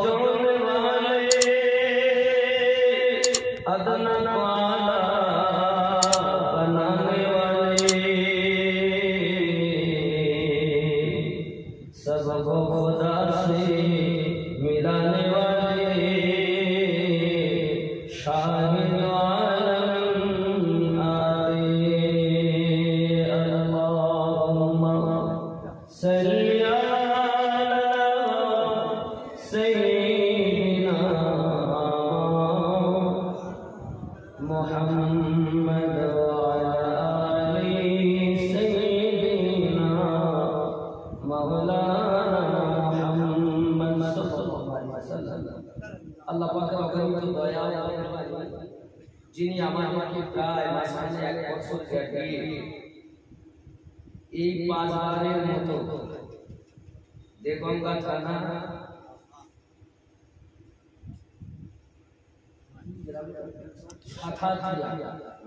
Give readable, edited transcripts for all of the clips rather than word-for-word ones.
जोड़ने वाले अदनान वाला बनाने वाले सबको खुदा से मिलाने वाले शाहिद आलम आए अल्लाहुम्मा सल्ली अला सय्यिदिना मुहम्मद व अला आलि सय्यिदिना मौलाना मुहम्मद सल्लल्लाहु अलैहि वसल्लम। আল্লাহ পাকের অগণিত দয়া ও মেহেরবানি, যিনি আমাদেরকে প্রায় মাঝখানে 1 বছর কাটিয়ে এই 5 বারের মতো দেগঙ্গা থানা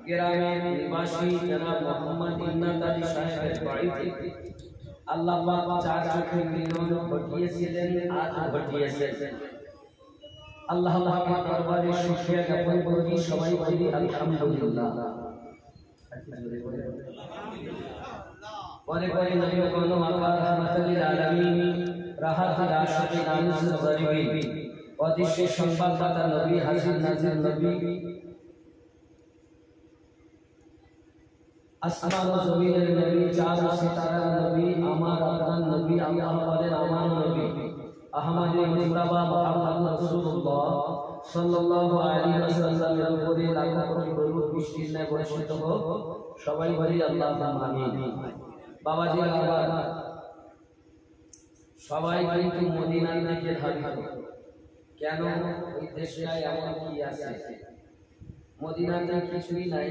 গ্রামের নিবাসী জনাব মোহাম্মদ ইন্নাত আলী সাহেবের বাড়িতে আল্লাহ পাক 4 চোখের মিলন ঘটিয়েছিলেন, আজ ঘটিয়েছেন। আল্লাহ পাকের দরবারে শুকরিয়া জ্ঞাপন করি, সবাই বলি আলহামদুলিল্লাহ। পরে পরে নবী কোন আকা রহমাতুল লিল আলামিন রাহাতুল আশিকিন আনিসুল গরিবিন অদৃশ্য সংবাদদাতা নবী হাজির নাজির নবী আসমান ও জমিনের নবী চাঁদ ও সিতারার নবী আমার আপনার নবী আল্লাহ বলেন আমার নবী আহমদে মুস্তাফা মুহাম্মদ রাসূলুল্লাহ সাল্লাল্লাহু আলাইহি ওয়াসাল্লামের উপরে লাখো কোটি দরুদ বৃষ্টির ন্যায় বর্ষিত হোক। সবাই বলি আল্লাহুম্মা আমিন। বাবাজি আবার সবাই কিন্তু মদিনার দিকে ধাবিত। কেন? ওই দেশটায় এমন কি আছে? মদিনাতে কিছুই নাই,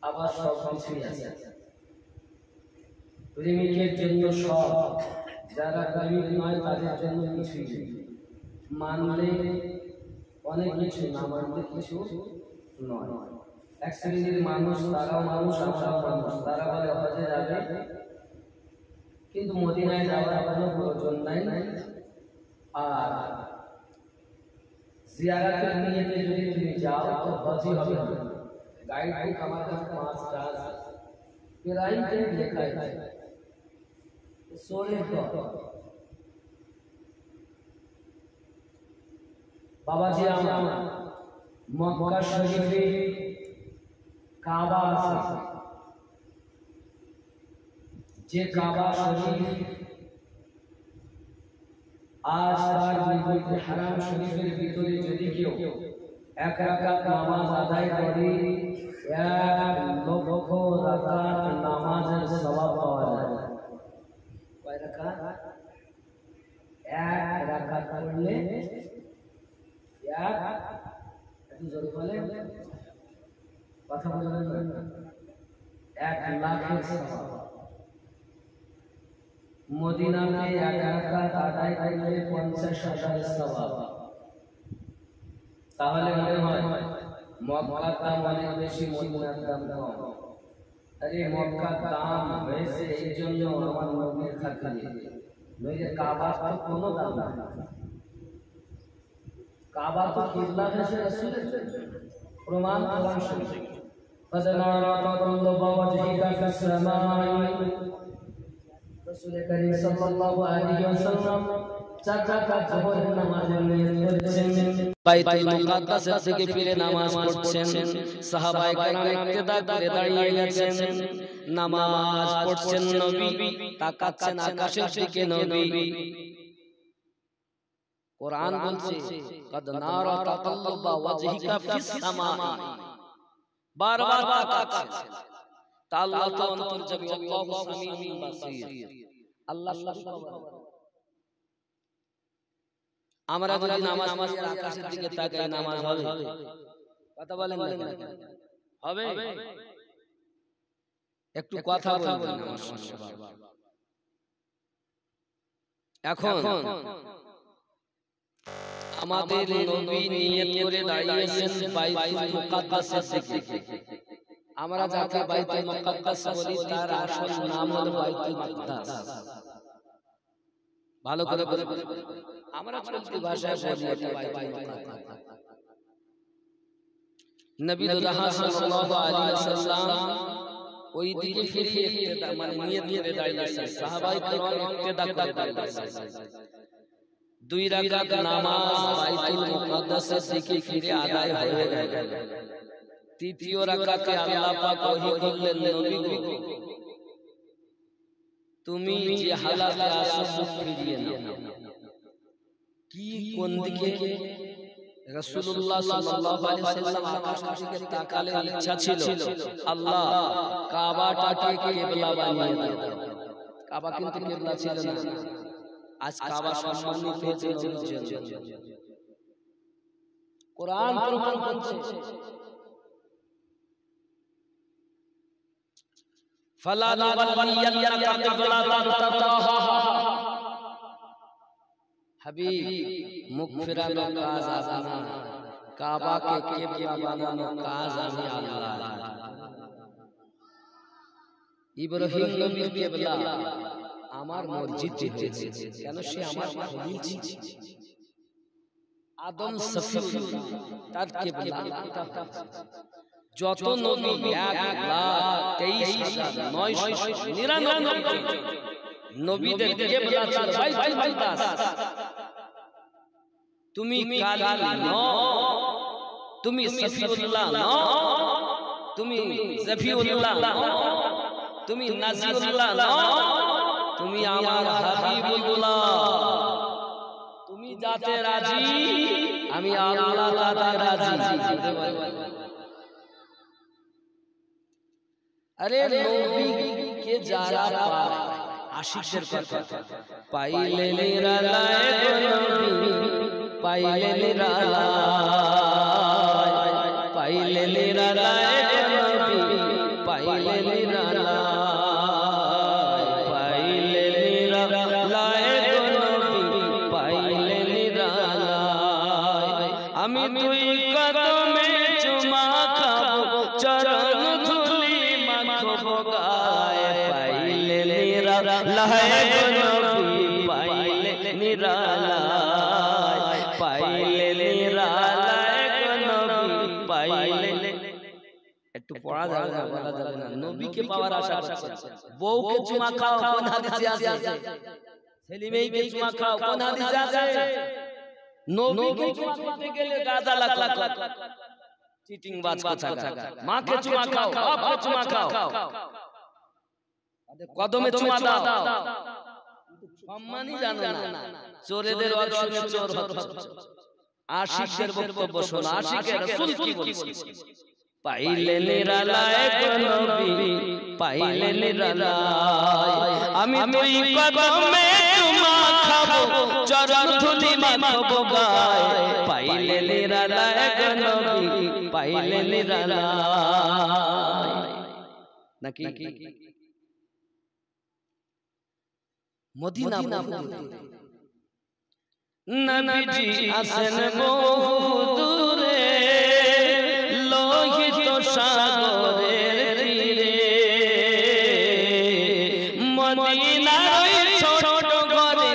আবার সব কিছুই আছে। প্রেমিকের জন্য সব, যারা প্রেমিক নয় তাদের জন্য কিছুই নেই। মানলে অনেক কিছু, না মানলে কিছু নয়। এক শ্রেণীর মানুষ, তারাও মানুষ আমরাও মানুষ, তারা বলে হজে যাবে, কিন্তু মদিনায় যাওয়ার কোনো প্রয়োজন নাই। আর জিয়ারাতের নিয়তে যদি তুমি যাও তো হজই হবে না। গাইড বুক আমার কাছে 5টা আছে, প্রাইতে লেখা আছে সোরে তো বাবাজি আমরা মক্কা শরীফে কাবা আছে, যে কাবা শরীফ আজ তার বিপরীতে হারাম শরীফের ভিতরে যদি কেউ 1 রাকাত নামাজ আদায় করে 1 লক্ষ রাকাত নামাজের সওয়াব পাওয়া যায়। কয় রাকাত? 1 রাকাত পড়লে 1 একটু জোরে বলেন, কথা বলবেন না, 1 লাখের সওয়াব। মদিনাতে 1 রাকাত আদায় করলে 50,000 সওয়াব। তাহলে মনে হয় মক্কার দাম অনেক বেশি, মদিনার দাম কম। আরে মক্কার দাম হয়েছে এই জন্য আমার নবীর খাতিরে, নইলে কাবা তো কোনো দাম না। কাবা তো কিবলা হয়েছে রাসূলের প্রমাণ কোরআন শরীফ। ফাদনারা তাকাল্লুবা ওয়াজহিকা ফিস সামাই, রাসূল করিম সাল্লাল্লাহু আলাইহি ওয়াসাল্লাম 4 রাকাত যোহরের নামাজের নিয়ত করেছেন, বাইতুল মুকাদ্দাসের দিকে ফিরে নামাজ পড়ছেন। সাহাবায়ে কেরাম ইক্তেদা করে দাঁড়িয়ে গেছেন, নামাজ পড়ছেন, নবী তাকাচ্ছেন আকাশের দিকে। নবী কোরআন বলছে কদ নারা তাকাল্লুবা ওয়াজহিকা ফিস সামাই, বারবার তাকাচ্ছেন। তা আল্লাহ তো অন্তর্যামী, আল্লাহু সামিউন বাসীর। আল্লাহ আমরা যদি নামাজ পড়ি আকাশের দিকে তাকাই, নামাজ হবে? কথা বলেন না কেন? হবে? একটু কথা বলবেন আমার সঙ্গে। এখন আমাদের নবী নিয়ত করে দাঁড়িয়েছেন বাইতুল মুকাদ্দাসের দিকে। আমরা যাকে বাইতুল মুকাদ্দাস বলি তার আসল নাম হলো বাইতুল মুকাদ্দাস। ভালো করে বলে আমরা চলতি ভাষায় বলি এটা বাইতুল মুকাদ্দাস। নবী রাহা সাল্লাল্লাহু আলাইহি ওয়াসাল্লাম ওই দিকে ফিরে ইক্তেদা মানে নিয়ত করে দাঁড়িয়েছেন, সাহাবায়ে কেরাম ইক্তেদা করে দাঁড়িয়েছেন। দুই রাকাত নামাজ বাইতুল মুকাদ্দাসের দিকে ফিরে আদায় হয়ে গেল। তৃতীয় রাকাতে আল্লাহ পাক ওহী করলেন, নবী গো তুমি যে হালাতে আছো মুখ ফিরিয়ে নাও। কি কোন দিকে? রাসূলুল্লাহ সাল্লাল্লাহু আলাইহি ওয়াসাল্লাম আকাশের দিকে তাকালে ইচ্ছা ছিল আল্লাহ কাবাটাকে কিবলা বানিয়ে দাও। কাবা কিন্তু কিবলা ছিল না, আজ কাবা সম্মানিত হয়েছে নবীর জন্য। কোরআন প্রমাণ করছে ফালা নুওয়াল্লিয়ান্নাকা কিবলাতান তারদাহা। হাবিব মুখ ফেরানো কাজ আপনার, কাবাকে কিবলা বানানো কাজ আমি আল্লাহ। ইব্রাহিম নবীর কিবলা আমার মসজিদ হয়েছে, কেন সে আমার খলিল ছিল। আদম সফিউল্লাহ তার কিবলা। যত নবী 1,23,999 নবীদের কিবলা ছিল বাইতুল মুকাদ্দাস। তুমি কালী নও, তুমি সফিউল্লাহ নও, তুমি জফিউল্লাহ নও, তুমি নাজিউল্লাহ নও, তুমি আমার হাবিবুল্লাহ। তুমি যাতে রাজি আমি আল্লাহ তাতে রাজি। আরে নবীকে যারা পায় আশিকদের কথা পাইলে নিরালায় নবী, পাইলে নিরালায়, পাইলে নিরালায় নবী, পাইলে নিরালায়, পাইলে নিরালায় নবী, পাইলে নিরালায়। আমি দুই কদমে চুমা খাবো, চরণ ধুলি মাখবো গায়ে, পাইলে নিরালায় নবী, পাইলে নিরালায়, পাইলে নিরালায় নবী, পাইলে। একটু পড়া যাবে না, বলা যাবে না। নবীকে পাওয়ার আশা করছে। বউকে চুমা খাও, কোন হাদিসে আছে? ছেলে মেয়েকে চুমা খাও, কোন হাদিসে আছে? নবীকে চুমা খেতে গেলে গাদা লাগা চিটিং বাজ কথা। মাকে চুমা খাও, বাপকে চুমা খাও, কদমে চুমা দাও, সম্মানই জানো না। চোরেদের ওয়াজ শুনে চোর হচ্ছে। আশিকদের বক্তব্য শোনো, আশিকের রাসূল কি বলছে? পাইলে নিরালায় নবী, পাইলে নিরালায়, আমি দুই কদমে চুমা খাবো, চরণ ধুলি মাখবো গায়ে, পাইলে নিরালায় নবী, পাইলে নিরালায়। নাকি মদিনা নবীজি আছেন বহু দূরে, লোহিত সাগরের তীরে, মদিনার ছোট ঘরে,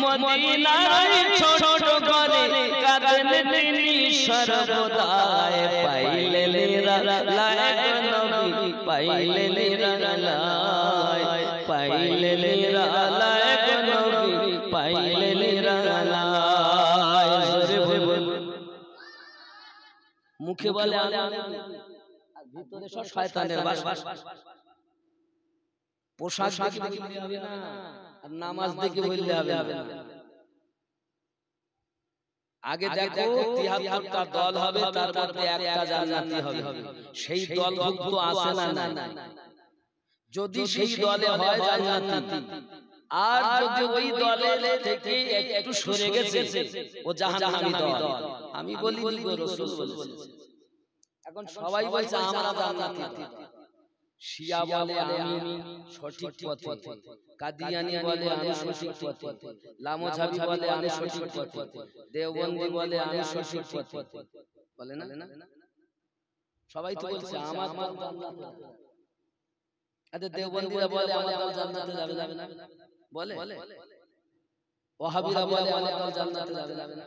মদিনার ছোট ঘরে কাঁদেন তিনি সর্বদায়, পাইলে নিরালায় নবী, পাইলে নিরালায়, পাইলে নিরালায় নবী, পাইলে নিরালায়। মুখে বলে ভিতরে সব শয়তানের বাসা। পোশাক দেখে বললে হবে না, আর নামাজ দেখে বললে হবে না। আগে দেখো ৭৩টা দল হবে, তার মধ্যে একটা জান্নাতি হবে। সেই দলভুক্ত আছে না? যদি সেই দলে হয় জান্নাতি, আর যদি ওই দলে থেকে একটু সরে গেছে ও জাহান্নামী দল। আমি বলি রাসূল বলেছেন। এখন সবাই বলছে আমরা জান্নাতি। শিয়া বলে আমি সঠিক পথে, কাদিয়ানি বলে আমি সঠিক পথে, লামোঝাবি বলে আমি সঠিক পথে, দেওবন্দি বলে আমি সঠিক পথে, বলে না? সবাই তো বলছে আমার দল জান্নাত। আচ্ছা দেওবন্দিরা বলে আমার দল জান্নাতে যাবে না, বলে? ওয়াহাবিরা বলে আমার দল জান্নাতে যাবে না।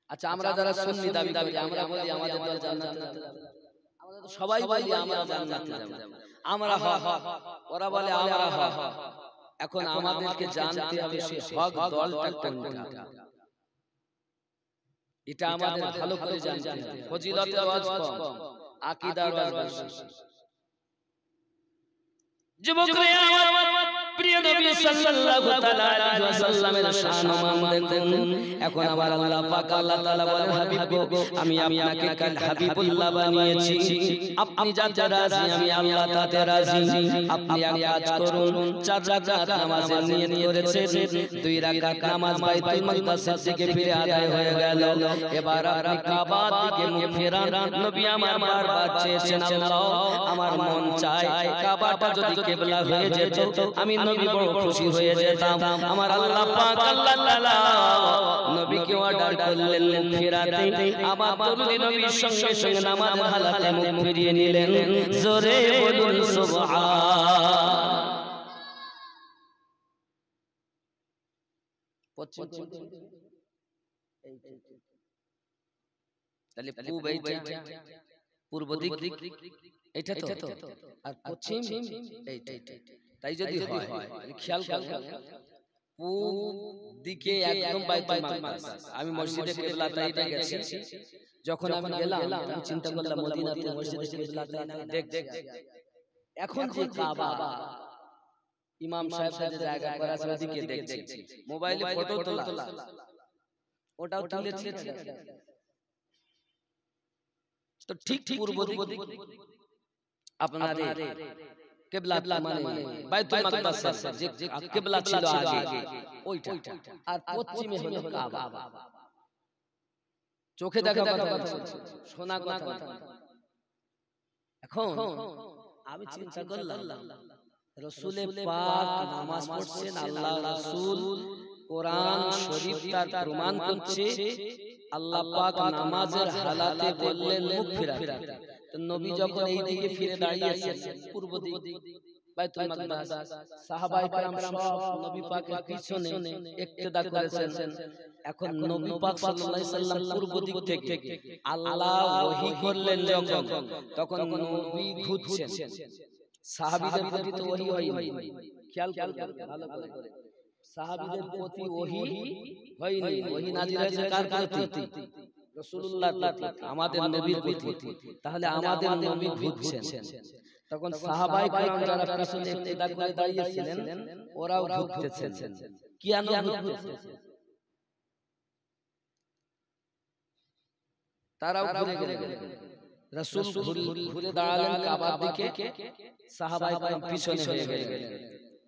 আচ্ছা আমরা যারা সুন্নি দাবি করি আমরা বলি আমাদের দল জান্নাতে যাবে, আমরা তো সবাই বলি আমরা জান্নাতে যাব, আমরা হক, ওরা বলে আমরা হক। এখন আমাদেরকে জানতে হবে সে হক দলটা কোনটা, এটা আমাদের ভালো করে জানতে হবে। ফজিলতের ওয়াজ কম, আকীদার ওয়াজ বেশি। যুবকরা আমার প্রিয় নবী সাল্লাল্লাহু তাআলা আলাইহি ওয়াসাল্লামের শান মান দেখুন। এখন আবার আল্লাহ পাক আল্লাহ তাআলা বলেন হাবিব গো আমি আপনাকে কাল হাবিবুল্লাহ বানিয়েছি, আপনি যাতে রাজি আমি আল্লাহ তাতে রাজি। আপনি এক কাজ করুন, 4 রাকাত নামাজের নিয়ত করেছেন, 2 রাকাত নামাজ বাইতুল মাকদাসের দিকে ফিরে আদায় হয়ে গেল। এবার আপনি কাবার দিকে মুখ ফেরান। নবী আমার বারবার চেয়েছেন আল্লাহ আমার মন চায় কাবাটা যদি কিবলা হয়ে যেত আমি নবী বড় খুশি হয়ে যেতাম। আমার আল্লাহ পাক আল্লাহ তাআলা নবীকে অর্ডার করলেন ফেরাতে। আমার দরুদ নবীর সঙ্গে সঙ্গে নামাজের হালাতে মুখ ফিরিয়ে নিলেন। জোরে বলুন সুবহান। তাহলে পূব এইটা, পূর্ব দিক এটা তো, আর পশ্চিম এইটা। তাই যদি হয় খেয়াল করুন পূব দিকে একদম বাইতুল মাকদাস। আমি মসজিদে কিবলাতাইনে গেছি, যখন আমি গেলাম আমি চিন্তা করলাম মদিনাতে মসজিদে কিবলাতাইনে দেখ এখন যে কাবা ইমাম সাহেব যে জায়গা করা আছে ওদিকে দেখছি, মোবাইলে ফটো তোলা ওটাও তুলেছি। তো ঠিক পূর্ব দিক আপনাদের কিবলা মানে বাইতুল মাকদাস যে কিবলা ছিল আগে ওইটা, আর পশ্চিমে হলো কাবা। চোখে দেখা কথা শোনা কথা। এখন আমি চিন্তা করলাম রাসূলে পাক নামাজ পড়ছেন, আল্লাহ রাসূল কোরআন শরীফ তার প্রমাণ করছে। আল্লাহ পাক নামাজের হালাতে বললেন মুখ ফিরাতে। তো নবী যখন এই দিকে ফিরে দাঁড়িয়েছেন পূর্ব দিক বাইতুল মাকদাস, সাহাবায়ে কেরাম সব নবী পাকের পিছনে ইক্তেদা করেছেন। এখন নবী পাক সাল্লাল্লাহু আলাইহি সাল্লাম পূর্ব দিক থেকে আল্লাহ ওহী করলেন যখন, তখন নবী ঘুরছেন। সাহাবীদের প্রতি তো ওহী হয়নি, খেয়াল করবেন ভালো করে। সাহাবীদের প্রতি ওহী হয়নি, ওহী নাযিল হয়েছে কার প্রতি? রাসূলুল্লাহর প্রতি, আমাদের নবীর প্রতি। তাহলে আমাদের নবী ঘুরছেন, তখন সাহাবায়ে কেরাম যারা পিছনে ইক্তেদা করে দাঁড়িয়েছিলেন ওরাও ঘুরতেছেন। কেন ঘুরতেছেন? তারাও ঘুরে গেলেন। রাসূল ঘুরে দাঁড়ালেন কাবার দিকে, সাহাবায়ে কেরাম পিছনে হয়ে গেলেন।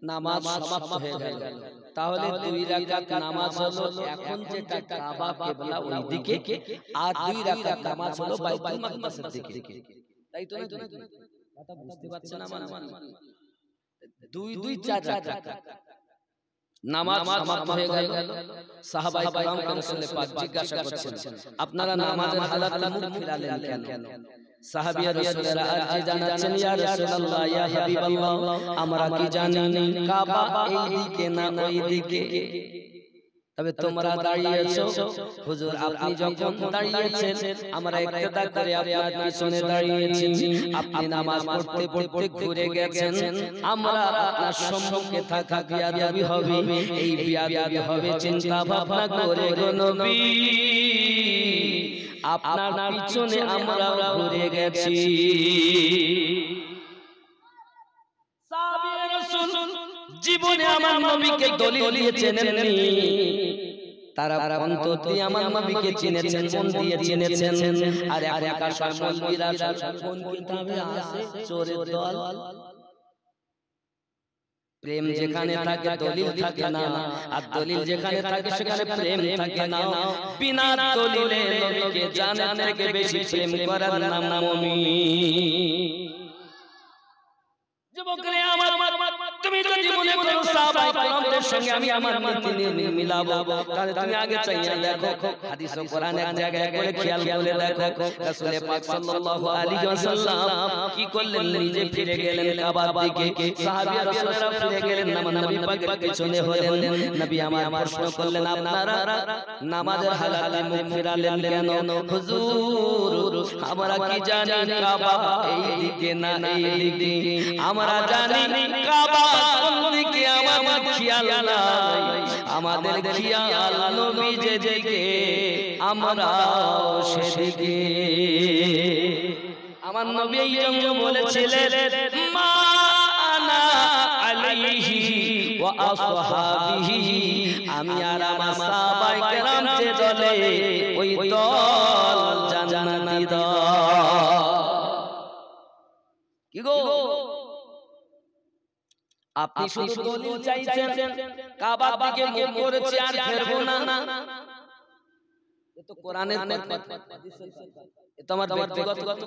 নামাজ সমাপ্ত হয়ে গেল। তাহলে 2 রাকাত নামাজ হলো এখন যেটা কাবা কিবলা ওই দিকে, আর 2 রাকাত নামাজ হলো বাইতুল মাকদাসের দিকে। তাই তো না? কথা বুঝতে পারছেন আমার? 2 4 রাকাত নামাজ সমাপ্ত হয়ে গেল। সাহাবায়ে কেরামকে রাসূল পাক জিজ্ঞাসা করছেন আপনারা নামাজের হালাতে মুখ ফিরালেন কেন? সাহাবীরা রাসূলের আরজি জানাচ্ছেন ইয়া রাসূলুল্লাহ ইয়া হাবিবাল্লাহ আমরা কি জানি কাবা এই দিকে না ওই দিকে, তবে তোমরা দাঁড়িয়েছো হুজুর আপনি যখন দাঁড়িয়েছেন আমরা ইক্তেদা করে আপনার পিছনে দাঁড়িয়েছি। আপনি নামাজ পড়তে পড়তে ঘুরে গেছেন, আমরা আপনার সম্মুখে থাকা বিয়াদবি হবে, এই বিয়াদবি হবে চিন্তা ভাবনা করে গো নবী আপনার পিছনে আমরা ঘুরে গেছি। সাহাবীয়ে রাসূল জীবনে আমার নবীকে দলিল দিয়ে চেনেননি, তারা অন্তর দিয়ে আমার নবীকে চিনেছেন, মন দিয়ে চিনেছেন। আর এখনকার মৌলবীরা কোন কিতাবে আছে চোরের দল, প্রেম যেখানে থাকে দলিল থাকে না, আর দলিল যেখানে থাকে সেখানে প্রেম থাকে না। বিনা দলিলে নবীকে জানার থেকে বেশি প্রেম করার নাম মুমিন। যুবকরা আমার তুমি যদি মনে করো সাহাবায়ে কেরামদের সঙ্গে আমি আমার নীতি মিলাবো, তাহলে তুমি আগে চাইয়া দেখো হাদিস ও কোরআন এক জায়গায় করে খেয়াল করে দেখো রাসূল পাক সাল্লাল্লাহু আলাইহি ওয়াসাল্লাম কি করলেন, নিজে ফিরে গেলেন কাবার দিকে, সাহাবী রাসূলরা ফিরে গেলেন, নবী পাকের পিছনে হলেন। নবী আমার প্রশ্ন করলেন, আপনারা নামাজের হালাতে মুখ ফিরালেন কেন? হুজুর আমরা কি জানি কাবা এই দিকে না এই দিকে, আমরা জানি কাবা কোন দিকে আমাদের খেয়াল নাই, আমাদের খেয়াল নবী যেদিকে আমরা সেদিকে। আমার নবী এই জন্য বলেছিলেন মা আনা আলাইহি ওয়া আসহাবিহি, আমি আর আমার সাহাবায়ে কেরাম যে দলে ওই দল জান্নাতি দল। কি গো আপনি শুধু দলিল চাইছেন, কাবার দিকে মুখ করেছে আর ফিরবো না, এ তো কোরআনের কথা, এ তো আমার ব্যক্তিগত কথা।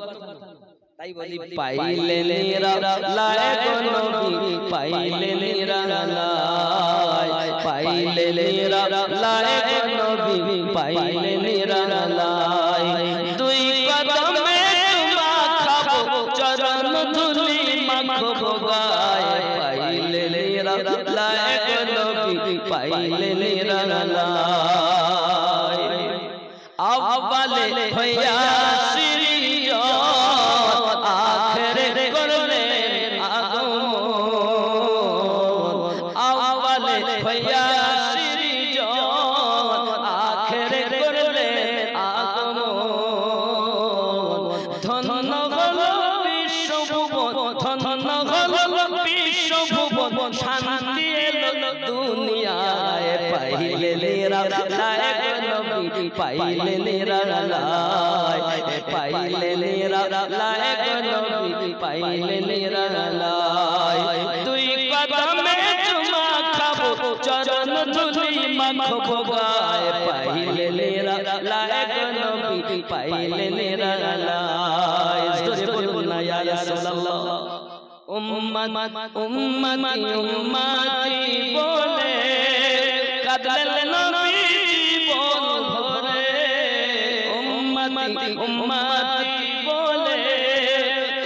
তাই বলি পাইলে নিরা লায়ক নবী, পাইলে নিরা লাই, পাইলে নিরা লায়ক নবী, পাইলে নিরা লাই, দুই কদমে মাখাবো চরণ ধুলি মাখবো গায়, পাইলে নিরা লায়ক নবী, পাইলে নিরা লাই। আওয়ালে হইয়া সৃজন আখেরে করলেন আগমন, আওয়ালে হইয়া সৃজন আখেরে করলেন আগমন, ধন্য হলো বিশ্বভুবন, ধন্য হলো বিশ্বভুবন, শান্তি এলো দুনিয়ায়, পাইলে নিরা লায়ক নবী, পাইলে নিরা লাই, পাইলে নিরা লায়ক নবী, পাইলে নিরা লাই, দুই কদমে চুমা খাবো চরণ ধুলি মাখবো গায়, পাইলে নিরা লায়ক নবী, পাইলে নিরা লাই। জোরে বলুন না ইয়া রাসূলুল্লাহ। উম্মত উম্মতি উম্মতি বলে কাঁদলেন নবী জীবন ভরে, উম্মতি উম্মতি বলে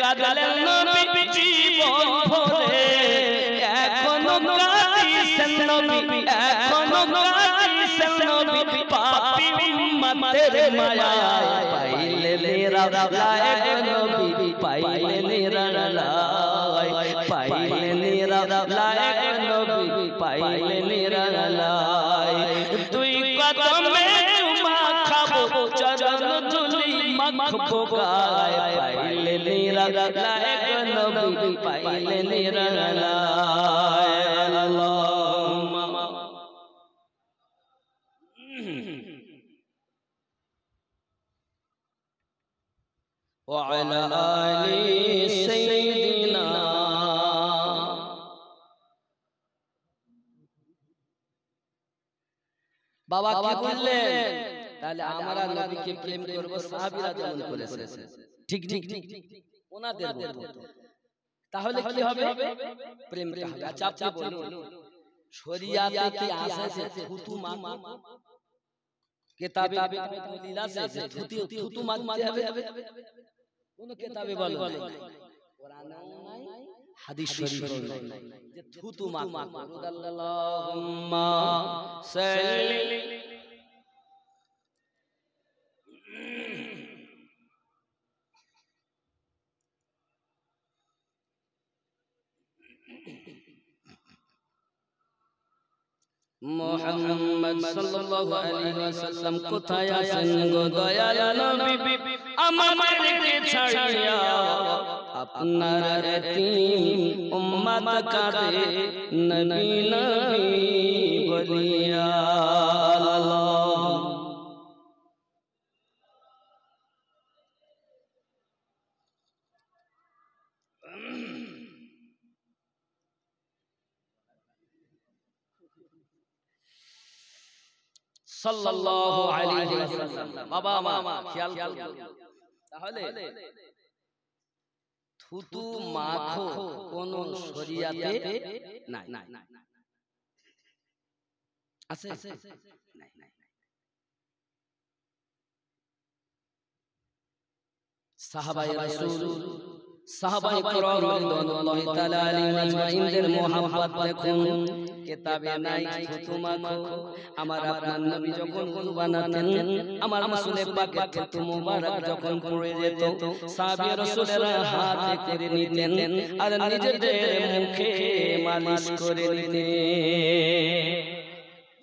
কাঁদলেন নবী জীবন ভরে, এখনো কাঁদিছেন নবী, এখনো কাঁদিছেন নবী, পাপী উম্মতের মায়ায়, পাইলে নিরা লায়ক নবী, পাইলে নিরা লাই, পাইলে নিরা লায়ক নবী, পাইলে নিরা লাই, দুই কদমে চুমা খাবো চরণ ধুলি মাখবো গায়, পাইলে নিরা লায়ক নবী, পাইলে নিরা লাই। আল্লাহুম্মা ওয়া আলা আলি সাইয়্যিদিনা। বাবা কি বললেন? তাহলে আমরা নবীকে প্রেম করব, সাহাবীরা যেমন করেছে ঠিক ঠিক ঠিক ওনাদের মতো, তাহলে কি হবে? প্রেম হবে। আচ্ছা আপনি বলুন শরিয়াতে কি আছে যে থুতু মাগো? কিতাবে দলিল আছে যে থুতু মাগতে হবে? কোন কিতাবে বলে নাই, কোরআনেও নাই, হাদিস শরীফেও নাই যে থুতু মাগো। আল্লাহুম্মা সাল্লি মুহাম্মদ সাল্লাল্লাহু আলাইহি ওয়াসাল্লাম কোথায় আছেন গো দয়াল নবী, আমাদেরকে ছাড়িয়া আপনার এতিম উম্মত কাঁদে নবী নবী বলিয়া। সাল্লাল্লাহু আলাইহি ওয়াসাল্লাম। বাবা মা খেয়াল করুন, তাহলে থুতু মাখো কোন শরিয়াতে নাই আছে নাই সাহাবায়ে রাসূল সাহাবায়ে کرام রাদিয়াল্লাহু তাআলা আলাইহিম আজমাইনদের মুহাব্বত দেখুন কিতাবে নাই থুতু মাখো আমার আপনার নবী যখন ওযু বানাতেন আমার রাসূলের পাকের থুতু মুবারক যখন পড়ে যেত সাহাবায়ে রাসূলেরা হাতে করে নিতেন আর নিজেদের মুখে মালিশ করে নিতেন।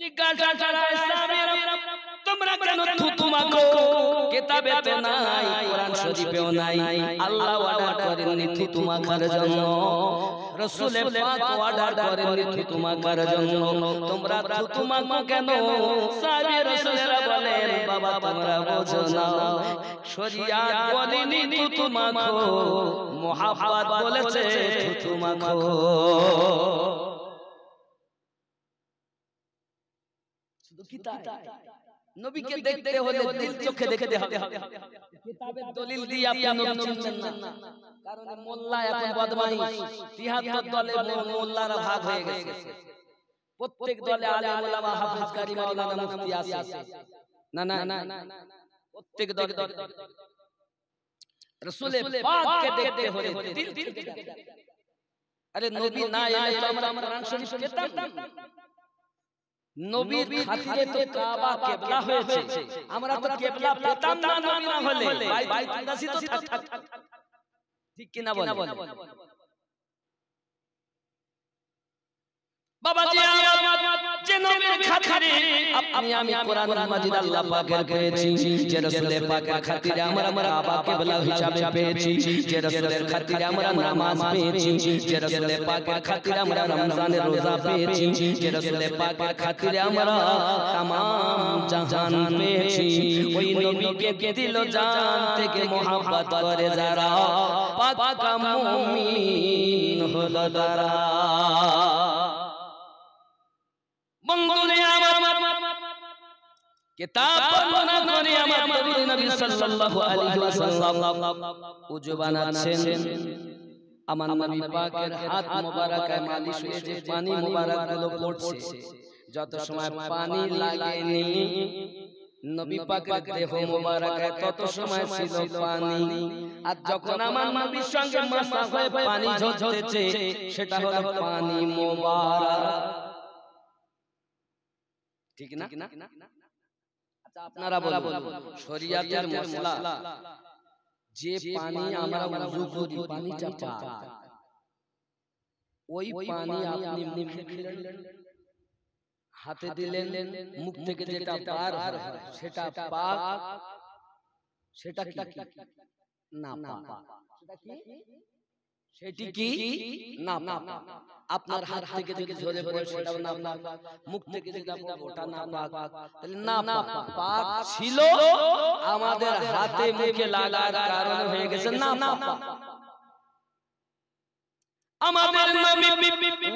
জিজ্ঞাসা করা সাহাবায়েরা তোমরা কেন থুতু মাখো? কিতাবে তো নাই, কোরআন শরীফেও নাই। আল্লাহ অর্ডার করেননি থুতু মাখার জন্য, রাসূল পাক অর্ডার করেননি থুতু মাখার জন্য, তোমরা থুতু মাখো কেন? সাহাবী রাসূলেরা বলেন বাবা তোমরা বোঝো না, শরিয়াত বলেনি থুতু মাখো, মুহাব্বত বলেছে থুতু মাখো। শুধু কি তাই? নবীকে দেখতে হলে দিল চোখে দেখতে হবে। কিতাবের দলিল দিয়ে আপনি নবী চিনবেন না, কারণ মোল্লা এখন বদমাইশ। ৭৩ দলে মোল্লারা ভাগ হয়ে গেছে, প্রত্যেক দলে আলেম ওলামা হাফেজ কারি মাওলানা মুফতি আছে। না না প্রত্যেক দলে রাসূলের পাককে দেখতে হলে দিল থেকে দেখতে। আরে নবী না এলে তো আমরা কোরআন শরীফ পেতাম না। নবীর খাতিরে তো কাবা কিবলা হয়েছে, আমরা তো কিবলা পেতাম না নবী না হলে। বাইতুল মুকাদ্দাস তো থাক, ঠিক কি না বলেন বাবাজি? যে নবীর খাতিরে আপনি আমি কোরআন মাজিদ আল্লাহ পাকের পেয়েছি, যে রাসূলের পাকের খাতিরে আমরা কাবা কিবলা হিসাবে পেয়েছি, যে রাসূলের খাতিরে আমরা নামাজ পেয়েছি, যে রাসূলের পাকের খাতিরে আমরা রমজানের রোজা পেয়েছি, যে রাসূলের পাকের খাতিরে আমরা तमाम জাহান পেয়েছি। ওই নবীকে দিল জান থেকে মোহাব্বত করে যারা পাকা মুমিন হলো তারা। বন্ধুরে আমার কিতাব বর্ণনা করে আমার নবী সাল্লাল্লাহু আলাইহি ওয়াসাল্লাম ওযু বানাচ্ছেন। আমার নবী পাকের হাত মোবারকায় মালিশ হয়ে যে পানি মোবারক গুলো পড়ছে, যত সময় পানি লাগেনি নবী পাকের দেহ মোবারকায় তত সময় ছিল পানি। আর যখন আমার নবীর সঙ্গে মাসা হয়ে পানি ঝরতেছে সেটা হলো পানি মোবারক, ঠিক না? আচ্ছা আপনারা বলুন, শরিয়াতের মশলা যে পানি আমরা ওযু করি পানিটা পাক, ওই পানি আপনি মুখে দিলেন, হাতে দিলেন, মুখ থেকে যেটা বার হয় সেটা পাক, সেটা কি না পাক? সেটি কি না পাক? আপনার হাত থেকে যদি ঝরে পড়ে সেটাও না পাক, মুখ থেকে যেটা ওটা না পাক, তাহলে না পাক ছিল আমাদের হাতে মুখে লাগার কারণে হয়ে গেছে না পাক। আমাদের নবী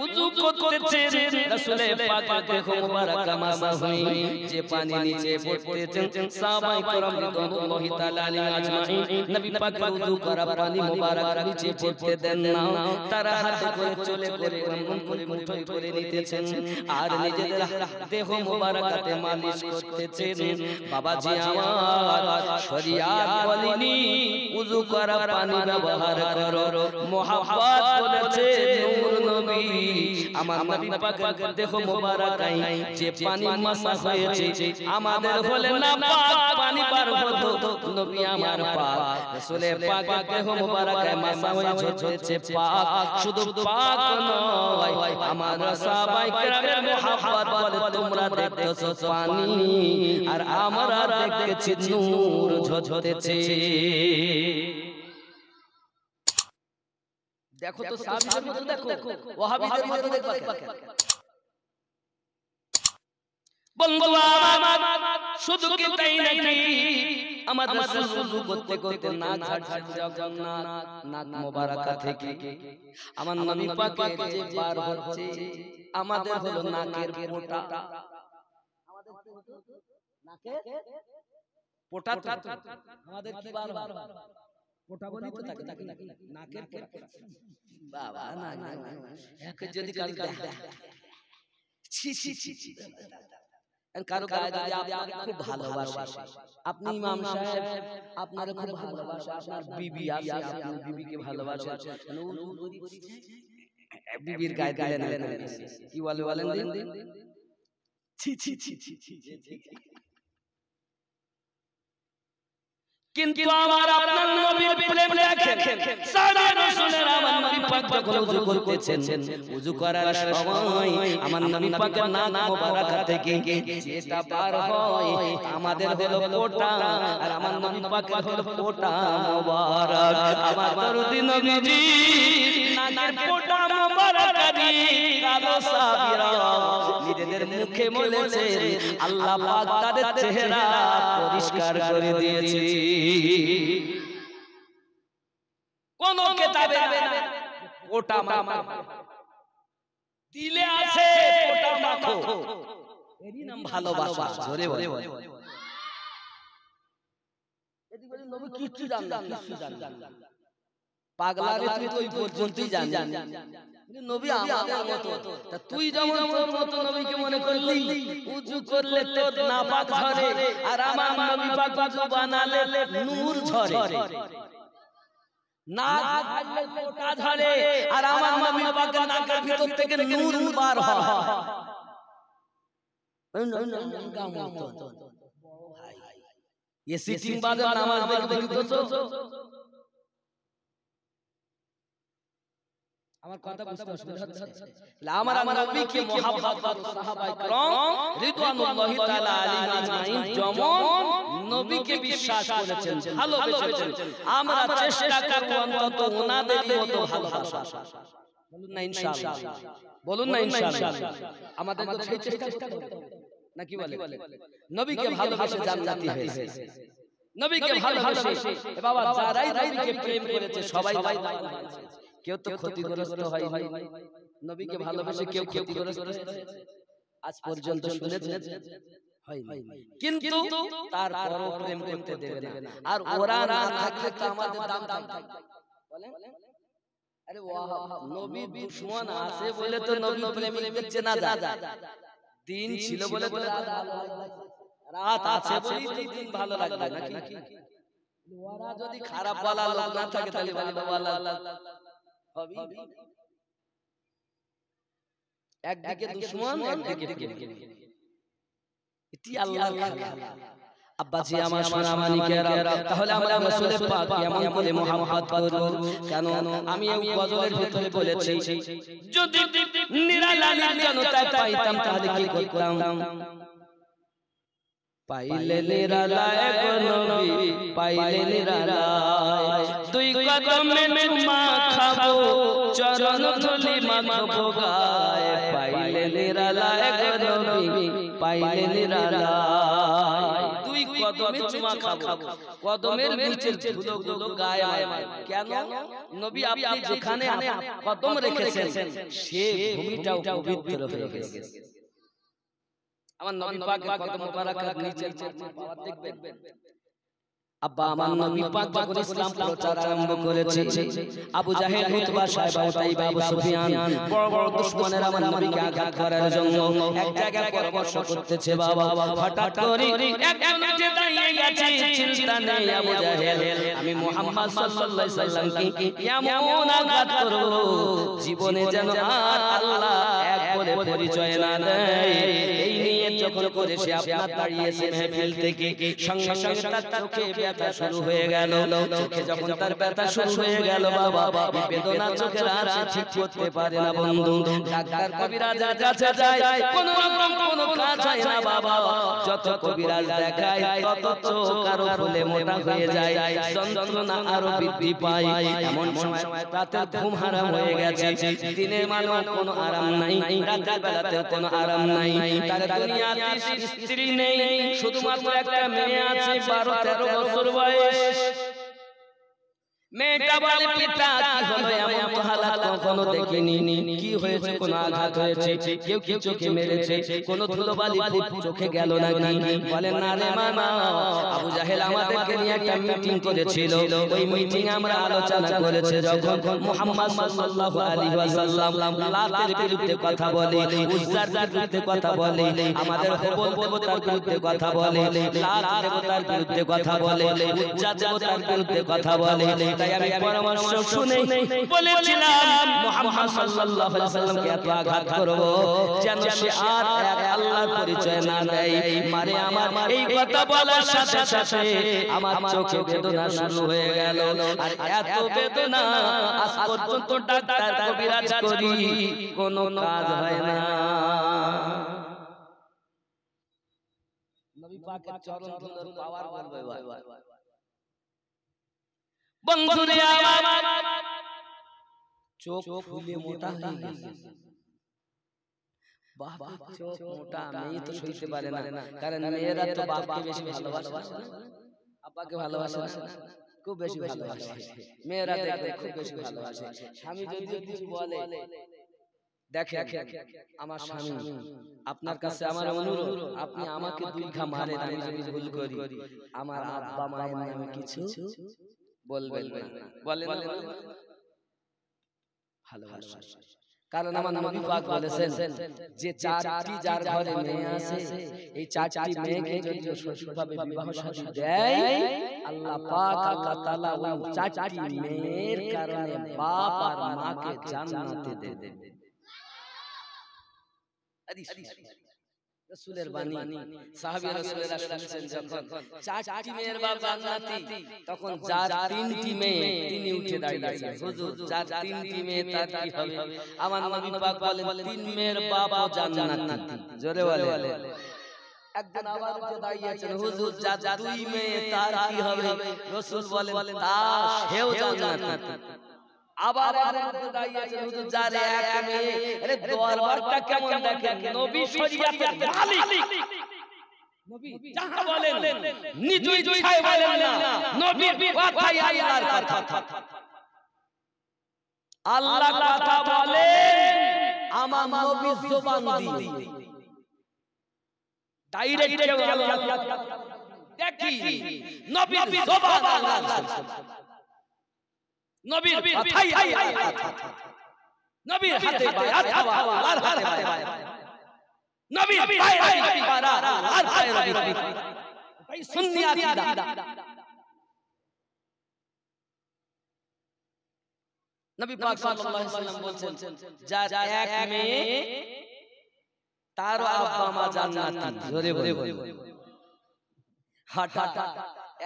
ওযু করতেছেন, রাসূলের পাকের দেহ মোবারক মাসা হয়ে যে পানি নিচে পড়তেছেন, সাহাবায়ে کرام রাদিয়াল্লাহু তাআলা আলাইহিম আজমাইন নবী পাকের ওযু করা পানি মোবারক নিচে পড়তে দেন না, তারা হাতে করে চলে করে এমন করে মুঠোয় করে নিতেছেন আর নিজেদের দেহ মোবারকাতে মালিশ করতেছেন। বাবাজি আমার, শরিয়াত বলেনি ওযু করা পানি ব্যবহার করো, মুহাব্বত বলেছে নূর নবী। আমার নবী পাকের দেহ মোবারকায় যে পানি মাসা হয়েছে আমাদের হলে না পাক পানি পার হতো, নবী আমার পাক, রাসূলের পাকের দেহ মোবারকায় মাসা হয়েছে পাক। শুধু পাক নয়, আমার সাহাবায়ে কেরামের মুহাব্বত বলে তোমরা দেখতেছো পানি আর আমরা দেখতেছি নূর ঝরতেছে। দেখো তো সাহাবীদের মতো দেখো, ওয়াহাবীদের মতো দেখবা কেন? বন্ধুরা শুধু কি তাই নাকি, আমাদের রাসূল ওযু করতে করতে নাক ঝাড়ছে যখন নাক মোবারকা থেকে আমার নবী পাকের যে বার হচ্ছে আমাদের হলো নাকের পোটা, আমাদের কি হতো নাকের পোটা, আমাদের কি বার হয় পোটা বলি তো তাকে নাকের পোটা বাবা না একে যদি কারো দেখা ছি ছি ছি ছি কারো গায়ে যদি আপনাকে খুব ভালোবাসে, আপনি ইমাম সাহেব আপনারা খুব ভালোবাসে, আপনার বিবি আছে আপনি বিবিকে ভালোবাসেন, বিবির গায়ে দিলেন কি বলেন দিন ছি ছি ছি ছি ছি। কিন্তু আমার আপনার নবীর প্রেম দেখেন, সারা রাসূলের আমার নবী পাক যখন ওযু করতেছেন, ওযু করার সময় আমার নবী পাকের নাক মোবারক থেকে যেটা বার হয় আমাদের হলো ফোঁটা, আর আমার নবী পাকের হলো ফোঁটা মোবারক। আমার দরদি নবীজি নাকের ফোঁটা মোবারক দিয়ে কালো সাবিরা নিজেদের মুখে বলেছেন, আল্লাহ পাক তাদের চেহারা পরিষ্কার করে দিয়েছে। কোন কিতাবে না ওটা মাখো, দিলে আছে ওটা মাখো, এরই নাম ভালোবাসা। জোরে বলে এদি বলে নবী কিচ্ছু জানেন না, পাগলারে তুই তো ওই পর্যন্তই জানেন, নবী আমাদের মতো, তা তুই যেমন তোর মতো নবীকে মনে করলি, উযু করলে তোর নাপাক ঝরে, আর আমার নবী পাক উযু বানালে নূর ঝরে, নাক ঝাড়লে ফোঁটা ঝরে, আর আমার নবী পাকের নাকের ভিতর থেকে নূর বার হয়। ये সিটিং বাজার নামাজ দেখতে তো আমার কথা বুঝতে অসুবিধা হচ্ছে। আমার নবীকে মুহাব্বত করো সাহাবায়ে کرام রিদওয়ানুল্লাহি তাআলা আলাইহিম আজমাইন যেমন নবীকে বিশ্বাস করেছেন, ভালোবেসেছেন, আমরা চেষ্টা করব অন্তত ওনাদেরই মতো ভালোবাসা। বলুন না ইনশাআল্লাহ, বলুন না ইনশাআল্লাহ। আমাদের তো সেই চেষ্টা করতে হবে নাকি বলে? নবীকে ভালোবেসে জান্নাতি হয়েছে, নবীকে ভালোবেসে এ বাবা যারাই নবীকে প্রেম করেছে সবাই হয়েছে, কেউ তো ক্ষতিগ্রস্ত হয়নি। নবীকে ভালোবেসে কেউ ক্ষতিগ্রস্ত হয়েছে আজ পর্যন্ত শুনেছেন? হয়নি। কিন্তু তারপরও প্রেম করতে দেবে না, আর ওরা না থাকলে তো আমাদের দাম থাকবে। বলেন আরে ওয়াহ, নবী দুশমন আছে বলে তো নবী প্রেমিকদের চেনা যায়, দিন ছিল বলে তো রাত আছে বলেই তো দিন ভালো লাগবে নাকি? ওরা যদি খারাপ বলা লোক না থাকে তাহলে ভালো বলা হবে। একদিকে দুশমন একদিকে প্রেমিক, এটি আল্লাহর খেলা। আব্বাজি আমার সোনা মানিকেরা, তাহলে আমরা রাসূলের পাক কেমন করে মুহাব্বত করব? কেন আমি এই গজলের ভিতরে বলেছি, যদি নিরালালি জনতায় পাইতাম তাহলে কি করতাম? পাইলে নিরালায় গো নবী, পাইলে নিরালায়, দুই কদমে চুমা খাবো, চরণ ধুলি মাখবো গায়। পাইলে নিরালায় গো নবী, পাইলে নিরালায়, দুই কদমে চুমা খাবো, কদমের নিচের ধুলোগুলো গায়ে মাখবো। কেন? নবী আপনি যেখানে কদম রেখেছেন সে ভূমিটাও পবিত্র হয়ে গেছে। আমার নবী পাকের কদম মোবারকের নিচে পাওয়ার দেখবেন। আব্বা আমার নবী পাক যখন ইসলাম প্রচার আরম্ভ করেছে, আবু জাহেল, উতবা, সাইবা, তাইবা, আবু সুফিয়ান বড় বড় দুশমনেরা আমার নবীকে আঘাত করার জন্য এক জায়গায় পরামর্শ করতেছে। বাবা হঠাৎ করে একজন উঠে দাঁড়িয়ে গেছে, চিন্তা নেই আবু জাহেল, আমি মুহাম্মদ সাল্লাল্লাহু আলাইহি সাল্লামকে এমন আঘাত করব জীবনে যেন আর আল্লাহ এক বলে পরিচয় না দেয়। এই নিয়ে যখন করে সে আপনার দাঁড়িয়েছে মেহফিল থেকে, সঙ্গে সঙ্গে তার চোখে ব্যথা শুরু হয়ে গেল। চোখে যখন তার ব্যথা শুরু হয়ে গেল বাবা, বেদনা চোখের আর ঠিক করতে পারে না বন্ধু। ডাক্তার কবিরাজের কাছে যায়, কোন রকম কোন কাজ হয় না বাবা। যত কবিরাজ দেখায় তত চোখ আরো ফুলে মোটা হয়ে যায়, যন্ত্রণা আরো বৃদ্ধি পায়। এমন সময় রাতের ঘুম হারাম হয়ে গেছে, দিনের মানেও কোনো আরাম নাই, রাতের বেলাতে কোনো আরাম নাই। তার দুনিয়াতে স্ত্রী নেই, শুধুমাত্র একটা মেয়ে আছে 12-13 বছর বয়স। মেয়েটা বলে পিতা কি হলো এমন তো হালাত কখনো দেখিনি কি হয়েছে কোন আঘাত হয়েছে কেউ কি চোখে মেরেছে কোন ধুলোবালি চোখে গেল নাকি বলে না রে মা আবু জাহেল আমাদেরকে নিয়ে একটা মিটিং করেছিল ওই মিটিং আমরা আলোচনা করেছে যখন মুহাম্মদ সাল্লাল্লাহু আলাইহি ওয়াসাল্লাম লাতের বিরুদ্ধে কথা বলে উজ্জার বিরুদ্ধে কথা বলে আমাদের হবল দেবতার বিরুদ্ধে কথা বলে লাত দেবতার বিরুদ্ধে কথা বলে উজ্জা দেবতার বিরুদ্ধে কথা বলে তাই আমি পরামর্শ শুনে বলেছিলাম মুহাম্মদ সাল্লাল্লাহু আলাইহি ওয়াসাল্লামকে এত আঘাত করব যেন সে আর এক আল্লাহর পরিচয় না দেয় মানে আমার এই কথা বলার সাথে সাথে আমার চোখে বেদনা শুরু হয়ে গেল আর এত বেদনা আজ পর্যন্ত ডাক্তার কবিরাজ করি কোনো কাজ হয় না। নবী পাকের চরণ ধুলোর পাওয়ার বলবে ভাই বন্ধুরে আমার চোখ ফুলে মোটা হয়ে গেছে বাপের চোখ মোটা মেয়ে তো সইতে পারে না কারণ মেয়েরা তো বাপকে বেশি ভালোবাসে না আব্বাকে ভালোবাসে না খুব বেশি ভালোবাসে মেয়েরা দেখতে খুব বেশি ভালোবাসে স্বামী যদি কিছু বলে দেখে আমার স্বামী আপনার কাছে আমার অনুরোধ আপনি আমাকে দুই ঘা মারেন আমি যদি ভুল করি আমার আব্বা মায়ের নামে কিছু বলবেন না বলেন ভালোবাসা কারণ আমার নবী পাক বলেছেন যে চারটি যার ঘরে মেয়ে আছে এই চারটি মেয়েকে যদি সঠিকভাবে বিবাহ শাদী দেয় আল্লাহ পাক আল্লাহ তাআলা ওই চারটি মেয়ের কারণে বাপ আর মাকে জান্নাতে দেবে। হাদিস রাসূলের বাণী সাহাবী রাসূলেরা শুনছেন যখন চারটি মেয়ের বাপ জান্নাতি তখন যার তিনটি মেয়ে তিনি উঠে দাঁড়িয়েছেন হুজুর যার তিনটি মেয়ে তার কি হবে আমার নবী পাক বলেন তিন মেয়ের বাপও জান্নাতি জোরে বলে একজন আবার উঠে দাঁড়িয়েছেন হুজুর যার দুই মেয়ে তার কি হবে রাসূল বলেন তা সেও জান্নাতি আবার একজন দাঁড়িয়েছেন হুজুর যার এক মেয়ে আরে দরবারটা কেমন দেখেন নবী শরীয়তের মালিক নবী যাহা বলেন নিজ ইচ্ছায় বলেন না নবীর কথাই আল্লাহর কথা আল্লাহ কথা বলেন আমার নবীর জবান দিয়ে ডাইরেক্ট কেউ আল্লাহ দেখি নবীর জবান আল্লাহ নবীর কথাই আল্লাহর কথা নবীর হাতে বায়াত হওয়া আল্লাহর হাতে বায়াত নবীর পায়ে পারা আল্লাহর পায়ে রবি ভাই সুন্নি আকীদা নবী পাক সাল্লাল্লাহু আলাইহি ওয়াসাল্লাম বলেন যার এক মেয়ে তার আব্বা মা জান্নাতি জোরে বলে হঠাৎ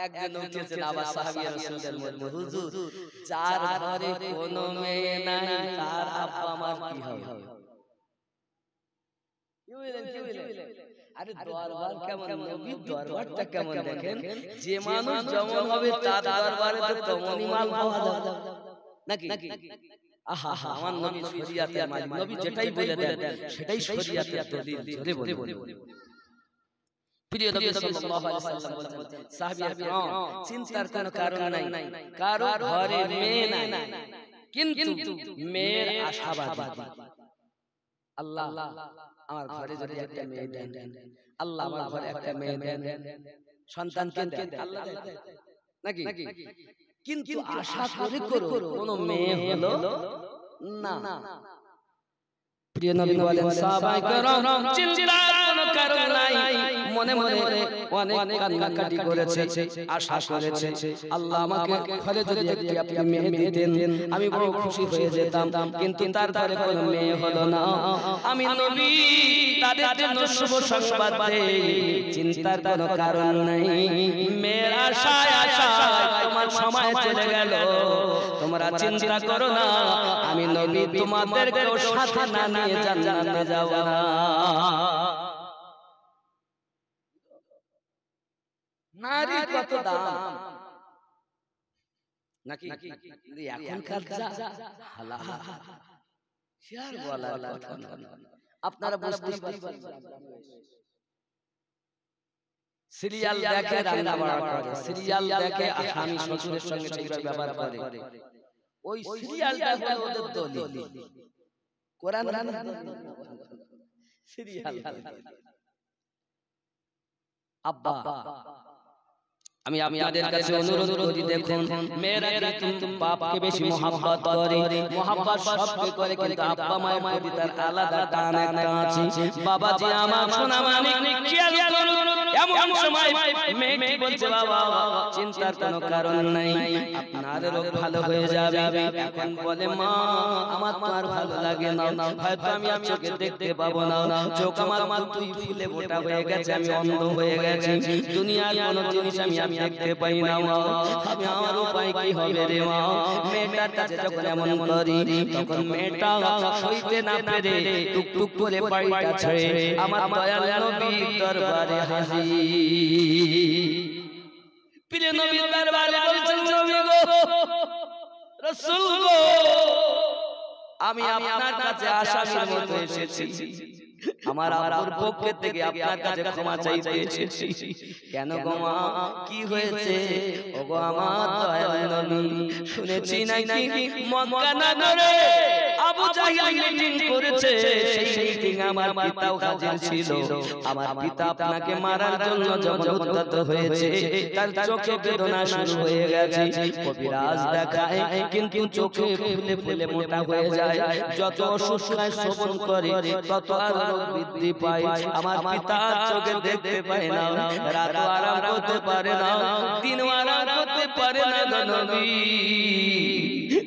একজন উঠেছেন আবার সাহাবী রাসূলের মধ্যে হুজুর যার ঘরে কোনো মেয়ে নাই তার আব্বা মা কি হবে কি বলেন আরে দরবার কেমন নবীর দরবারটা কেমন দেখেন যে মানুষ যেমন হবে তার দরবারে তো তেমনই মাল পাওয়া যাবে নাকি আহা আমার নবী শরীয়তের মালিক নবী যেটাই বলে দেন সেটাই শরীয়তের দলিল জোরে বলে প্রিয় নবী সাল্লাল্লাহু আলাইহি ওয়াসাল্লাম বলেন সাহাবীরা কিরাম চিন্তার কোনো কারণ নাই কারো ঘরে মেয়ে নাই কিন্তু মেয়ের আশাবাদী আল্লাহ আমার ঘরে যদি একটা মেয়ে দেন আল্লাহ আমার ঘরে একটা মেয়ে দেন সন্তানকে দেন আল্লাহ দেন নাকি কিন্তু আশা করে কোনো মেয়ে হলো না প্রিয় নবী বলেন সাহাবায়ে কেরাম চিন্তার কোনো কারণ নাই মনে মনে অনেক কান্নাকাটি করেছে আশা করেছে আল্লাহ আমাকে ঘরে যদি একটি আপনি মেয়ে দিতেন আমি বড় খুশি হয়ে যেতাম কিন্তু তারপরে কোনো মেয়ে হলো না আমি নবী তাদের জন্য শুভ সংবাদ দেই চিন্তার কোনো কারণ নাই মেয়ের আশায় আশায় তোমার সময় চলে গেল তোমরা চিন্তা করো না আমি নবী তোমাদেরকেও সাথে না নিয়ে জান্নাতে যাব না নারী কত দাম নাকি এখনকার যা হালা শেয়ার বলার কথা না আপনারা বুঝতে পারছেন সিরিয়াল দেখে রান্না বাড়া করে, সিরিয়াল দেখে স্বামী শ্বশুরের সঙ্গে সেইভাবে ব্যবহার করে। ওই সিরিয়ালটা হলো ওদের দলিল। কোরআন সিরিয়াল। আব্বা আমি আপনাদের কাছে অনুরোধ করি, দেখুন মেয়েরা কিন্তু বাপকে বেশি মহব্বত করে, মহব্বত সবকে করে, কিন্তু আব্বা মায়ের প্রতি তার আলাদা টান একটা আছে। বাবাজি আমার সোনা মানিক খেয়াল করুন, এমন সময় মেয়েটি বলছে বাবা চিন্তার কোনো কারণ নাই, আপনার রোগ ভালো হয়ে যাবে। এখন বলে মা আমার তো আর ভালো লাগে না, হয়তো আমি আর চোখে দেখতে পাবো না, চোখ আমার তুই ফুলে মোটা হয়ে গেছে, আমি অন্ধ হয়ে গেছি, দুনিয়ার কোনো জিনিস আমি দেখতে পাই না মা, আমি আমার উপায় কি হবে রে মা। মেয়েটার কাছে যখন এমন করি তখন মেয়েটা সইতে না পেরে টুকটুক করে বাড়িটা ছেড়ে আমার দয়াল নবীর দরবারে হাজির। প্রিয় নবীর দরবারে বলছেন নবী গো, রাসূল গো, আমি আপনার কাছে আসামির মতো এসেছি, আমার আব্বুর পক্ষ থেকে আপনার কাছে ক্ষমা চাইতে এসেছি। কেন গো মা কি হয়েছে? ওগো আমার দয়াল নবী, শুনেছি নাকি মক্কা নগরে আবু জাহেল মিটিং করেছে, সেই মিটিং আমার পিতাও হাজির ছিল। আমার পিতা আপনাকে মারার জন্য যখন উদ্যত হয়েছে তার চোখে বেদনা শুরু হয়ে গেছে, কবিরাজ দেখায় কিন্তু চোখে ফুলে ফুলে মোটা হয়ে যায়, যত ওষুধ খায় সেবন করে তত আরো বৃদ্ধি পায়। আমার পিতা চোখে দেখতে পায় না, রাত আরাম করতে পারে না, দিন আরাম করতে পারে না নবী,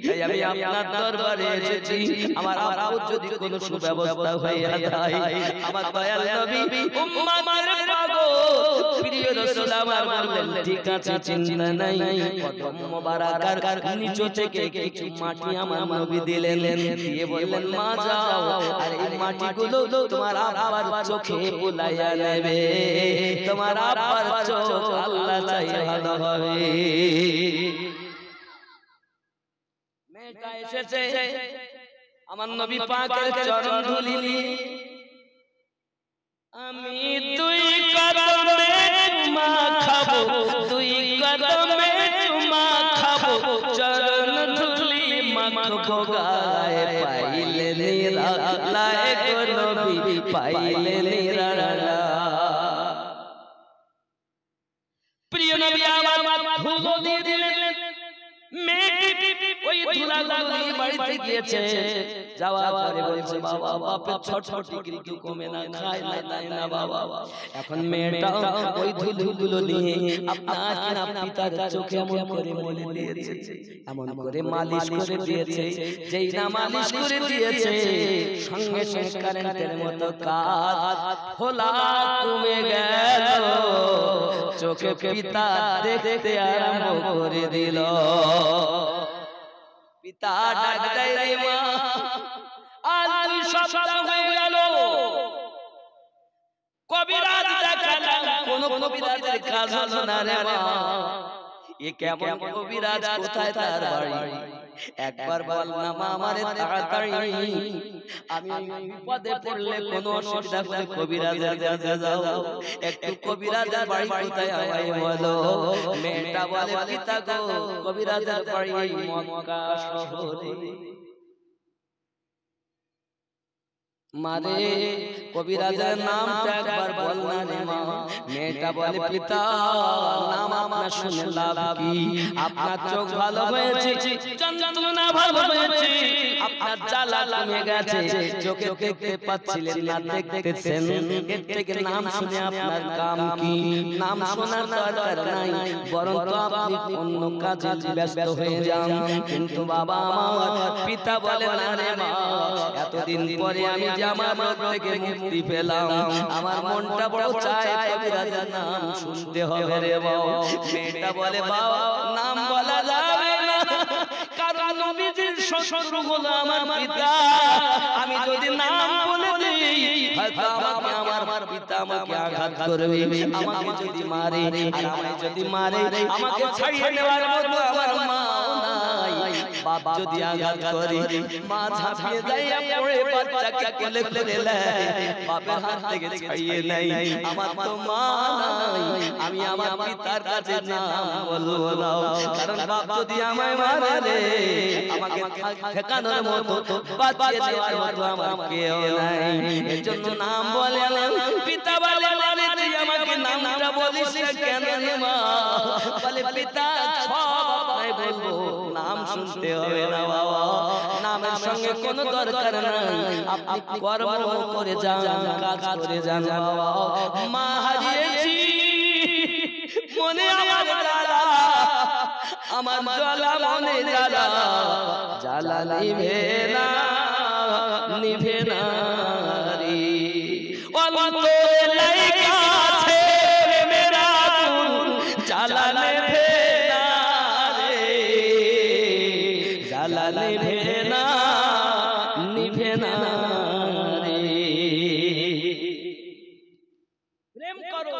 তাই আমি আপনার দরবারে এসেছি, আমার আব্বুর যদি কোনো সুব্যবস্থা হয়ে যায়। আমার দয়াল নবী উম্মতের পাগল প্রিয় রাসূল আমার বললেন ঠিক আছে চিন্তা নাই, কদম মোবারকার নিচে থেকে কিছু মাটি আমার নবী দিলেন, দিয়ে বললেন মা যাও আর এই মাটিগুলো তোমার আব্বার চোখে বুলাইয়া নেবে, তোমার আব্বার চোখ আল্লাহ চাই ভালো হবে। মেয়েটা এসেছে আমার নবী পাকের চরণ ধুলি নিয়ে, আমি দুই কদমে চুমা খাবো, দুই কদমে চুমা খাবো, চরণ ধুলি মাখবো গায়ে, পাইলে নিরালা গো নবী, পাইলে নিরালা। প্রিয় নবী আমার ধুলো দিয়ে দিলেন, মেয়েটি ওই ধুলাগুলো নিয়ে বাড়িতে গিয়েছে, যাওয়ার পরে বলছে বাবা বাপের ছটফটি কিন্তু কমে না, খায় না দেয় না বাবা। এখন মেয়েটা ওই ধুলোগুলো নিয়ে আপনার পিতার চোখে এমন করে মলে দিয়েছে, এমন করে মালিশ করে দিয়েছে, যেই না মালিশ করে দিয়েছে সঙ্গে সঙ্গে কারেন্টের মতো কাজ খোলা কমে গেল, চোখে পিতা দেখতে আরম্ভ করে দিল। পিতা ডাক দেয় রে মা, আজ 2 সপ্তাহ হয়ে গেল, কবিরাজ দেখালাম কোন কবিরাজের কাজ হলো না রে মা, এ কেমন কবিরাজ, কোথায় তার বাড়ি, একবার বল না মা আমারে তাড়াতাড়ি, আমি বিপদে পড়লে কোন অসুবিধা হলে কবিরাজের কাছে যাও, একটু কবিরাজের বাড়ি কোথায় আমায় বলো। মেয়েটা বলে পিতা গো কবিরাজের বাড়ি মক্কা শহরে। মারে কবিরাজের নামটা একবার বল না রে মা। মেয়েটা বলে পিতা নাম আপনার শুনে লাভ কি, আপনার চোখ ভালো হয়েছে, যন্ত্রণা ভালো হয়েছে, আপনার জ্বালা কমে গেছে, চোখে দেখতে পাচ্ছিলেন না দেখতেছেন, এর থেকে নাম শুনে আপনার কাম কি, নাম শোনার দরকার নাই, বরং তো আপনি অন্য কাজে ব্যস্ত হয়ে যান। কিন্তু বাবা আমার পিতা বলে না রে মা, এতদিন পরে আমি আমার রোগ থেকে মুক্তি পেলাম, আমার মনটা বড় চায় কবিরাজের নাম শুনতে হবে রে বাবা। মেয়েটা বলে বাবা নাম বলা যাবে না, কারণ নবীজির শত্রু হলো আমার পিতা, আমি যদি নাম বলে দিই হয়তো আমাকে আমার পিতা আমাকে আঘাত করবে, আমাকে যদি মারে, আর আমায় যদি মারে আমাকে ছাড়িয়ে নেওয়ার মতো আমার মা নাই, বাপ যদি আঘাত করে মা ঝাঁপিয়ে যাইয়া পড়ে বাচ্চাকে কোলে করে নেয়, বাপের হাত থেকে ছাড়িয়ে নেয়। আমার তো মা নাই, আমি আমার পিতার কাছে নাম বলবো না, কারণ বাপ যদি আমায় মারে রে, আমাকে ঠেকানোর মতো বাঁচিয়ে দেওয়ার মতো আমার কেউ নাই। এর জন্য নাম বলে পিতা বলে মারে তুই আমাকে নামটা বলিস না কেন রে মা? বলে পিতা সব আপনাই বলবো, নাম শুনতে হবে না বাবা, নামের সঙ্গে কোনো দরকার নাই, আপনি কর্ম করে যান, কাজ করে যান বাবা। মা হারিয়েছি মনে আমার জ্বালা, আমার জ্বালা মনে জ্বালা, জ্বালা নিভে না নিভে না রে। অন্তরে লাইগা আছে মেরা আগুন, জ্বালা নিভে না রে, জ্বালা নিভে না নিভে না রে। প্রেম করো,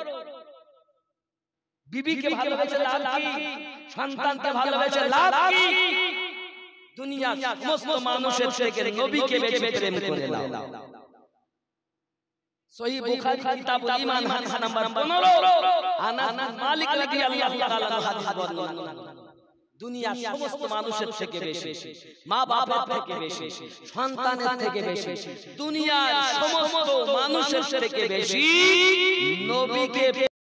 বিবিকে ভালোবেসে লাভ কি? সন্তানকে ভালোবেসে লাভ কি? দুনিয়া সমস্ত মানুষের থেকে নবীকে বেশি প্রেম করে নাও। সহিহ বুখারী কিতাবুল ঈমান হাদিস নাম্বার 15, আনাস মালিক রাদিয়াল্লাহু তাআলা হাদিস বর্ণনা। দুনিয়া সমস্ত মানুষের থেকে বেশি, মা বাবার থেকে বেশি, সন্তানের থেকে বেশি, দুনিয়ার সমস্ত মানুষের থেকে বেশি নবীকে